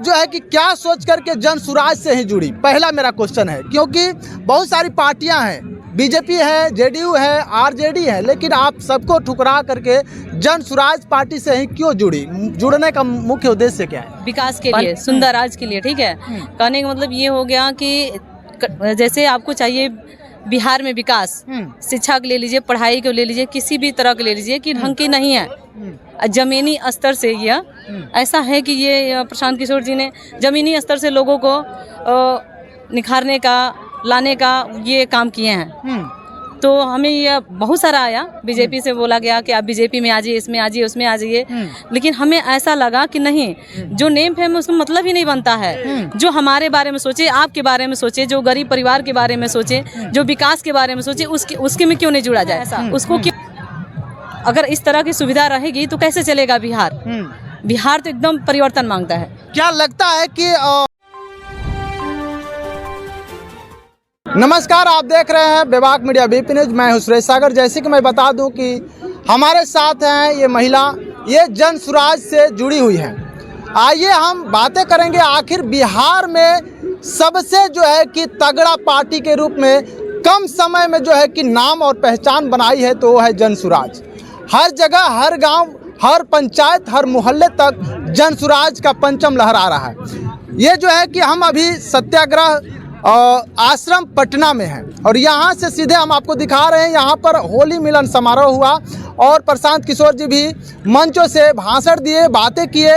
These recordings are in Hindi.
जो है कि क्या सोच करके जन सुराज से ही जुड़ी, पहला मेरा क्वेश्चन है। क्योंकि बहुत सारी पार्टियां हैं, बीजेपी है, जेडीयू है, आरजेडी है, लेकिन आप सबको ठुकरा करके जन सुराज पार्टी से ही क्यों जुड़ी? जुड़ने का मुख्य उद्देश्य क्या है? विकास के लिए, सुंदर राज के लिए। ठीक है, कहने का मतलब ये हो गया कि जैसे आपको चाहिए बिहार में विकास, शिक्षा को ले लीजिए, पढ़ाई को ले लीजिए, किसी भी तरह को ले लीजिए कि ढंग की नहीं है। जमीनी स्तर से यह ऐसा है कि ये प्रशांत किशोर जी ने जमीनी स्तर से लोगों को निखारने का, लाने का ये काम किए हैं। तो हमें ये बहुत सारा आया, बीजेपी से बोला गया कि आप बीजेपी में आ जाइए, इसमें आ जाइए, उसमें आ जाइए, लेकिन हमें ऐसा लगा कि नहीं, जो नेम फेम उसका मतलब ही नहीं बनता है। जो हमारे बारे में सोचे, आपके बारे में सोचे, जो गरीब परिवार के बारे में सोचे, जो विकास के बारे में सोचे, उसके में क्यों नहीं जुड़ा जाए? उसको क्यों? अगर इस तरह की सुविधा रहेगी तो कैसे चलेगा बिहार? बिहार तो एकदम परिवर्तन मांगता है। क्या लगता है कि नमस्कार, आप देख रहे हैं बेबाक मीडिया बीपी न्यूज। मैं हूं सुरेश सागर। जैसे कि मैं बता दूं कि हमारे साथ हैं ये महिला, ये जन सुराज से जुड़ी हुई हैं। आइए हम बातें करेंगे, आखिर बिहार में सबसे जो है कि तगड़ा पार्टी के रूप में कम समय में जो है कि नाम और पहचान बनाई है तो वो है जन सुराज। हर जगह, हर गांव, हर पंचायत, हर मोहल्ले तक जन सुराज का परचम लहरा रहा है। ये जो है कि हम अभी सत्याग्रह आश्रम पटना में है और यहाँ से सीधे हम आपको दिखा रहे हैं, यहाँ पर होली मिलन समारोह हुआ और प्रशांत किशोर जी भी मंचों से भाषण दिए, बातें किए।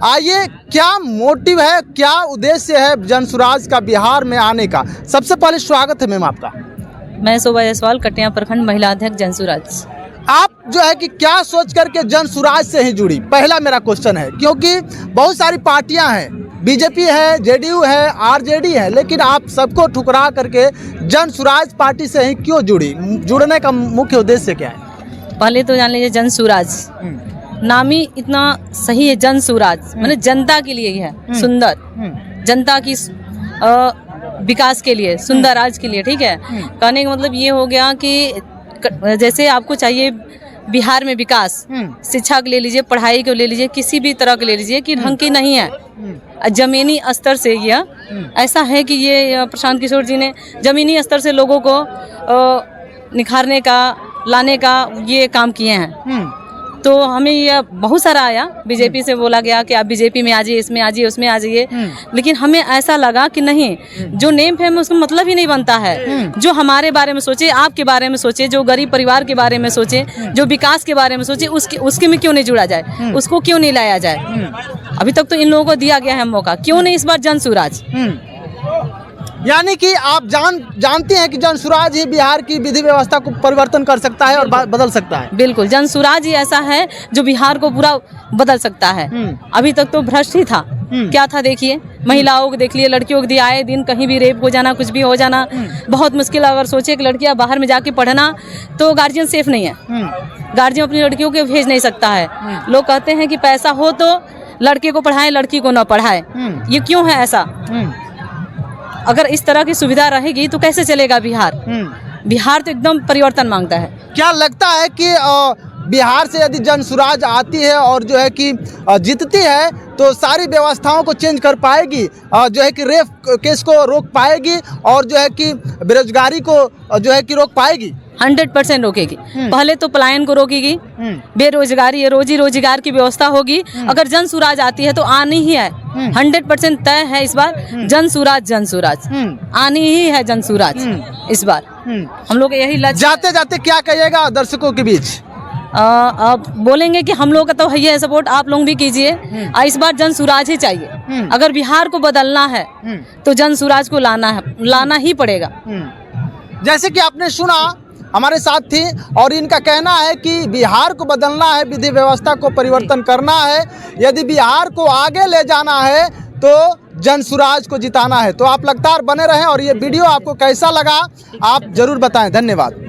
आइए, क्या मोटिव है, क्या उद्देश्य है जन सुराज का बिहार में आने का? सबसे पहले स्वागत है मैम आपका। मैं शोभा जायसवाल, कटिया प्रखंड महिला अध्यक्ष जन सुराज। आप जो है कि क्या सोच करके जन सुराज से ही जुड़ी, पहला मेरा क्वेश्चन है। क्योंकि बहुत सारी पार्टियां हैं, बीजेपी है, जेडीयू है, आरजेडी है, लेकिन आप सबको ठुकरा करके जन सुराज पार्टी से ही क्यों जुड़ी? जुड़ने का मुख्य उद्देश्य क्या है? पहले तो जान लीजिए, जन सुराज नाम ही इतना सही है। जन सुराज माने जनता के लिए ही है, सुंदर जनता की विकास के लिए, सुंदर राज के लिए। ठीक है, कहने का मतलब ये हो गया कि जैसे आपको चाहिए बिहार में विकास, शिक्षा को ले लीजिए, पढ़ाई को ले लीजिए, किसी भी तरह को ले लीजिए कि ढंग की नहीं है। जमीनी स्तर से यह ऐसा है कि ये प्रशांत किशोर जी ने जमीनी स्तर से लोगों को निखारने का, लाने का ये काम किए हैं। तो हमें ये बहुत सारा आया, बीजेपी से बोला गया कि आप बीजेपी में आ जाइए, इसमें आ जाइए, उसमें आ जाइए, लेकिन हमें ऐसा लगा कि नहीं, जो नेम फेम उसका मतलब ही नहीं बनता है। जो हमारे बारे में सोचे, आपके बारे में सोचे, जो गरीब परिवार के बारे में सोचे, जो विकास के बारे में सोचे, उसके में क्यों नहीं जुड़ा जाए? उसको क्यों नहीं लाया जाए? अभी तक तो इन लोगों को दिया गया है मौका, क्यों नहीं इस बार जन सुराज? यानी कि आप जानते हैं कि जन सुराज ही बिहार की विधि व्यवस्था को परिवर्तन कर सकता है और बदल सकता है। बिल्कुल, जन सुराज ही ऐसा है जो बिहार को पूरा बदल सकता है। अभी तक तो भ्रष्ट ही था। क्या था देखिए, महिलाओं को देख लिए, लड़कियों को दिया, आए दिन कहीं भी रेप हो जाना, कुछ भी हो जाना, बहुत मुश्किल। अगर सोचे कि लड़कियां बाहर में जाके पढ़ना तो गार्जियन सेफ नहीं है, गार्जियन अपनी लड़कियों को भेज नहीं सकता है। लोग कहते हैं कि पैसा हो तो लड़के को पढ़ाएं, लड़की को न पढ़ाएं। ये क्यों है ऐसा? अगर इस तरह की सुविधा रहेगी तो कैसे चलेगा बिहार? बिहार तो एकदम परिवर्तन मांगता है। क्या लगता है कि बिहार से यदि जन सुराज आती है और जो है कि जीतती है तो सारी व्यवस्थाओं को चेंज कर पाएगी, जो है कि रेप केस को रोक पाएगी और जो है कि बेरोजगारी को जो है कि रोक पाएगी? 100% रोकेगी। पहले तो पलायन को रोकेगी, बेरोजगारी, रोजी रोजगार की व्यवस्था होगी। अगर जन सुराज आती है तो आनी ही है, 100% तय है इस बार। जन सुराज, जन सुराज आनी ही है, जन सुराज इस बार। हम लोग यही लक्ष्य। जाते जाते क्या कहिएगा दर्शकों के बीच? आप बोलेंगे कि हम लोग का तो है सपोर्ट, आप लोग भी कीजिए। इस बार जन सुराज ही चाहिए। अगर बिहार को बदलना है तो जन सुराज को लाना ही पड़ेगा। जैसे कि आपने सुना, हमारे साथ थी और इनका कहना है कि बिहार को बदलना है, विधि व्यवस्था को परिवर्तन करना है, यदि बिहार को आगे ले जाना है तो जन सुराज को जिताना है। तो आप लगातार बने रहें और ये वीडियो आपको कैसा लगा आप जरूर बताएं। धन्यवाद।